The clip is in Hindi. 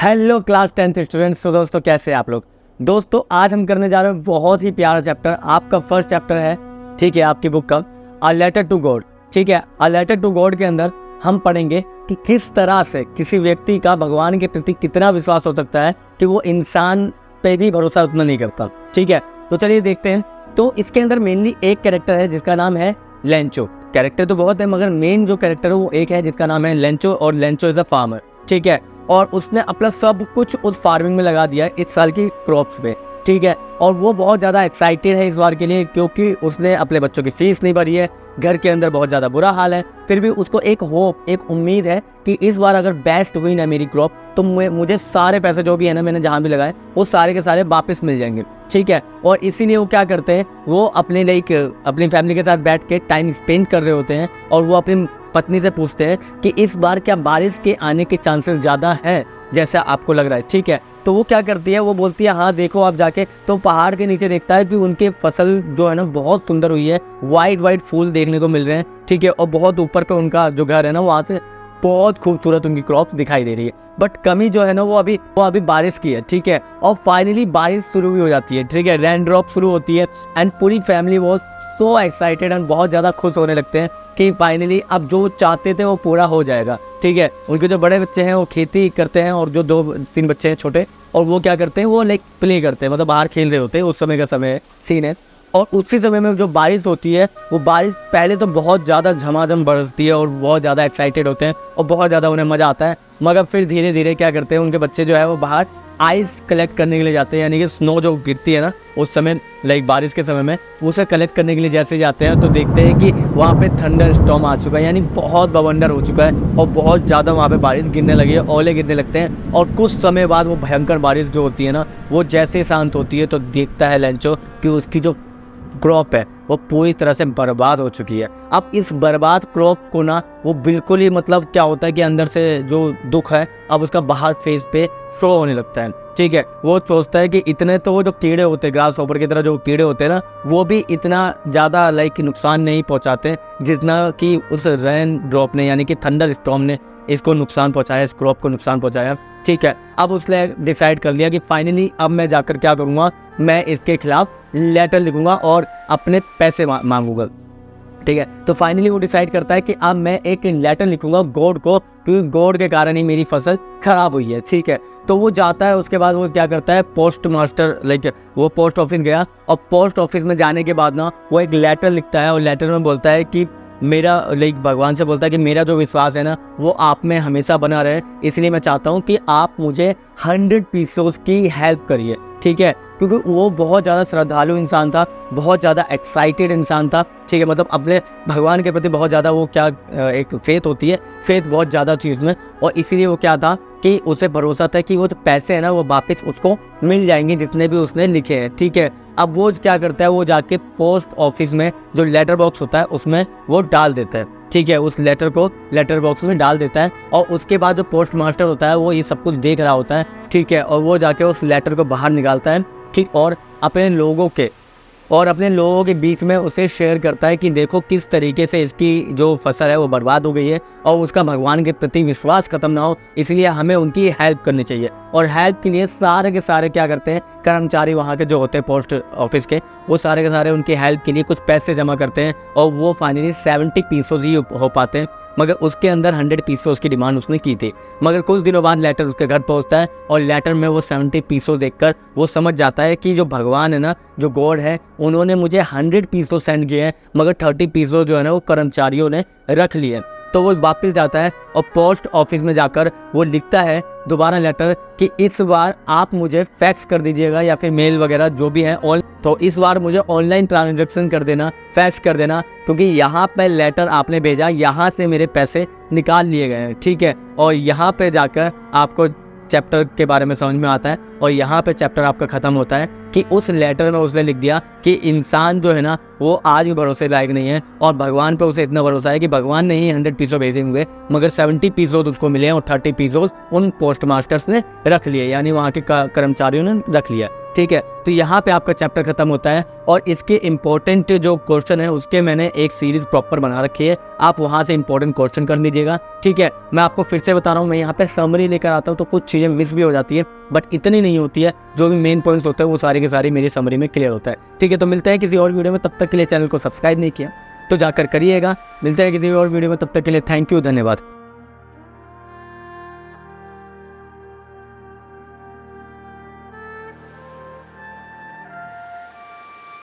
Hello class 10th students. तो दोस्तों कैसे हैं आप लोग। दोस्तों आज हम करने जा रहे हैं बहुत ही प्यारा चैप्टर। आपका फर्स्ट चैप्टर है, ठीक है, आपकी बुक का अ लेटर टू गॉड। ठीक है, अ लेटर टू गॉड के अंदर हम पढ़ेंगे कि किस तरह से किसी व्यक्ति का भगवान के प्रति कितना विश्वास हो सकता है कि वो इंसान पे भी भरोसा उतना नहीं करता। ठीक है, तो चलिए देखते हैं। तो इसके अंदर मेनली एक कैरेक्टर है जिसका नाम है लेंचो। कैरेक्टर तो बहुत है मगर मेन जो कैरेक्टर है वो एक है जिसका नाम है लेंचो, और लेंचो इज़ अ फार्मर। ठीक है, और उसने अपना सब कुछ उस फार्मिंग में लगा दिया है इस साल की क्रॉप्स पे। ठीक है, और वो बहुत ज़्यादा एक्साइटेड है इस बार के लिए क्योंकि उसने अपने बच्चों की फीस नहीं भरी है। घर के अंदर बहुत ज़्यादा बुरा हाल है, फिर भी उसको एक होप, एक उम्मीद है कि इस बार अगर बेस्ट हुई ना मेरी क्रॉप तो मुझे सारे पैसे जो भी है ना मैंने जहाँ भी लगाए वो सारे के सारे वापस मिल जाएंगे। ठीक है, और इसीलिए वो क्या करते हैं, वो अपने अपनी फैमिली के साथ बैठ के टाइम स्पेंड कर रहे होते हैं और वो अपनी पत्नी से पूछते हैं कि इस बार क्या बारिश के आने के चांसेस ज़्यादा हैं जैसा आपको लग रहा है। ठीक है, तो वो क्या करती है, वो बोलती है हाँ देखो आप जाके। तो पहाड़ के नीचे देखता है कि उनके फसल जो है ना बहुत सुंदर हुई है, वाइट फूल देखने को मिल रहे हैं। ठीक है, और बहुत ऊपर पे उनका जो घर है ना वहाँ से बहुत खूबसूरत उनकी क्रॉप दिखाई दे रही है। बट कमी जो है ना वो अभी बारिश की है। ठीक है, और फाइनली बारिश शुरू भी हो जाती है। ठीक है, रेन ड्रॉप शुरू होती है एंड पूरी फैमिली वो सो एक्साइटेड एंड बहुत ज़्यादा खुश होने लगते हैं कि फाइनली अब जो चाहते थे वो पूरा हो जाएगा। ठीक है, उनके जो बड़े बच्चे हैं वो खेती करते हैं और जो 2-3 बच्चे हैं छोटे, और वो क्या करते हैं, वो प्ले करते हैं, मतलब बाहर खेल रहे होते हैं। उस समय का समय सीन है, और उसी समय में जो बारिश होती है वो बारिश पहले तो बहुत ज़्यादा झमाझम बरसती है और बहुत ज़्यादा एक्साइटेड होते हैं और बहुत ज़्यादा उन्हें मज़ा आता है। मगर फिर धीरे धीरे क्या करते हैं, उनके बच्चे जो है वो बाहर आइस कलेक्ट करने के लिए जाते हैं, यानी कि स्नो जो गिरती है ना उस समय बारिश के समय में उसे कलेक्ट करने के लिए जैसे जाते हैं तो देखते हैं कि वहाँ पे थंडर स्टॉर्म आ चुका है, यानी बहुत बवंडर हो चुका है और बहुत ज़्यादा वहाँ पे बारिश गिरने लगी है, ओले गिरने लगते हैं। और कुछ समय बाद वो भयंकर बारिश जो होती है ना वो जैसे शांत होती है तो देखता है लेंचो कि उसकी जो क्रॉप है वो पूरी तरह से बर्बाद हो चुकी है। अब इस बर्बाद क्रॉप को ना वो बिल्कुल ही, मतलब क्या होता है कि अंदर से जो दुख है अब उसका बाहर फेस पे शो होने लगता है। ठीक है, वो सोचता है कि इतने तो वो जो कीड़े होते हैं, ग्रास हॉपर की तरह जो कीड़े होते हैं ना, वो भी इतना ज़्यादा नुकसान नहीं पहुंचाते जितना कि उस रेन ड्रॉप ने, यानी कि थंडर स्टॉर्म ने इसको नुकसान पहुंचाया, इस क्रॉप को नुकसान पहुंचाया। ठीक है, अब उसने डिसाइड कर लिया कि फाइनली अब मैं जाकर क्या करूँगा, मैं इसके खिलाफ लेटर लिखूंगा और अपने पैसे मांगूंगा। ठीक है, तो फाइनली वो डिसाइड करता है कि अब मैं एक लेटर लिखूंगा गॉड को, क्योंकि गॉड के कारण ही मेरी फसल खराब हुई है। ठीक है, तो वो जाता है, उसके बाद वो क्या करता है, पोस्ट मास्टर वो पोस्ट ऑफिस गया और पोस्ट ऑफिस में जाने के बाद ना वो एक लेटर लिखता है और लेटर में बोलता है कि मेरा भगवान से बोलता है कि मेरा जो विश्वास है ना वो आप में हमेशा बना रहे, इसलिए मैं चाहता हूँ कि आप मुझे 100 पीसोस की हेल्प करिए। ठीक है, क्योंकि वो बहुत ज़्यादा श्रद्धालु इंसान था, बहुत ज़्यादा एक्साइटेड इंसान था। ठीक है, मतलब अपने भगवान के प्रति बहुत ज़्यादा वो क्या एक फेथ होती है, फेथ बहुत ज़्यादा थी उसमें, और इसीलिए वो क्या था कि उसे भरोसा था कि वो जो पैसे हैं ना वो वापस उसको मिल जाएंगे जितने भी उसने लिखे हैं। ठीक है, अब वो क्या करता है, वो जाके पोस्ट ऑफिस में जो लेटर बॉक्स होता है उसमें वो डाल देता है। ठीक है, उस लेटर को लेटर बॉक्स में डाल देता है और उसके बाद जो पोस्ट मास्टर होता है वो ये सब कुछ देख रहा होता है। ठीक है, और वो जाके उस लेटर को बाहर निकालता है। ठीक, और अपने लोगों के बीच में उसे शेयर करता है कि देखो किस तरीके से इसकी जो फसल है वो बर्बाद हो गई है और उसका भगवान के प्रति विश्वास खत्म ना हो, इसलिए हमें उनकी हेल्प करनी चाहिए। और हेल्प के लिए सारे के सारे क्या करते हैं, कर्मचारी वहाँ के जो होते हैं पोस्ट ऑफिस के, वो सारे के सारे उनकी हेल्प के लिए कुछ पैसे जमा करते हैं और वो फाइनली 70 पीसोस ही हो पाते हैं। मगर उसके अंदर 100 पीसोस की डिमांड उसने की थी। मगर कुछ दिनों बाद लेटर उसके घर पहुंचता है और लेटर में वो 70 पीसोस देखकर वो समझ जाता है कि जो भगवान है ना, जो गॉड है, उन्होंने मुझे 100 पीसोस सेंड किए हैं, मगर 30 पीसोस जो है ना वो कर्मचारियों ने रख लिए। तो वो वापस जाता है और पोस्ट ऑफिस में जाकर वो लिखता है दोबारा लेटर कि इस बार आप मुझे फैक्स कर दीजिएगा या फिर मेल वगैरह जो भी है, तो इस बार मुझे ऑनलाइन ट्रांजैक्शन कर देना, फैक्स कर देना, क्योंकि यहाँ पे लेटर आपने भेजा, यहाँ से मेरे पैसे निकाल लिए गए हैं। ठीक है, और यहाँ पे जाकर आपको चैप्टर के बारे में समझ में आता है और यहाँ पे चैप्टर आपका ख़त्म होता है कि उस लेटर में उसने लिख दिया कि इंसान जो है ना वो आज भी भरोसे लायक नहीं है और भगवान पे उसे इतना भरोसा है कि भगवान ने ही 100 पीसों भेजे होंगे, मगर 70 पीसों उसको मिले और 30 पीसों उन पोस्ट मास्टर्स ने रख लिए, यानी वहाँ के कर्मचारियों ने रख लिया। ठीक है। तो यहाँ पे आपका चैप्टर खत्म होता है और इसके इंपॉर्टेंट जो क्वेश्चन है उसके मैंने एक सीरीज प्रॉपर बना रखी है, आप वहाँ से इंपॉर्टेंट क्वेश्चन कर लीजिएगा, ठीक है। मैं आपको फिर से बता रहा हूँ, मैं यहाँ पे समरी लेकर आता हूँ तो कुछ चीज़ें मिस भी हो जाती है, बट इतनी नहीं होती है। जो भी मेन पॉइंट्स होते हैं वो सारी के सारी मेरी समरी में क्लियर होता है, ठीक है। तो मिलते हैं किसी और वीडियो में, तब तक के लिए चैनल को सब्सक्राइब नहीं किया तो जाकर करिएगा। मिलते हैं किसी और वीडियो में, तब तक के लिए थैंक यू, धन्यवाद।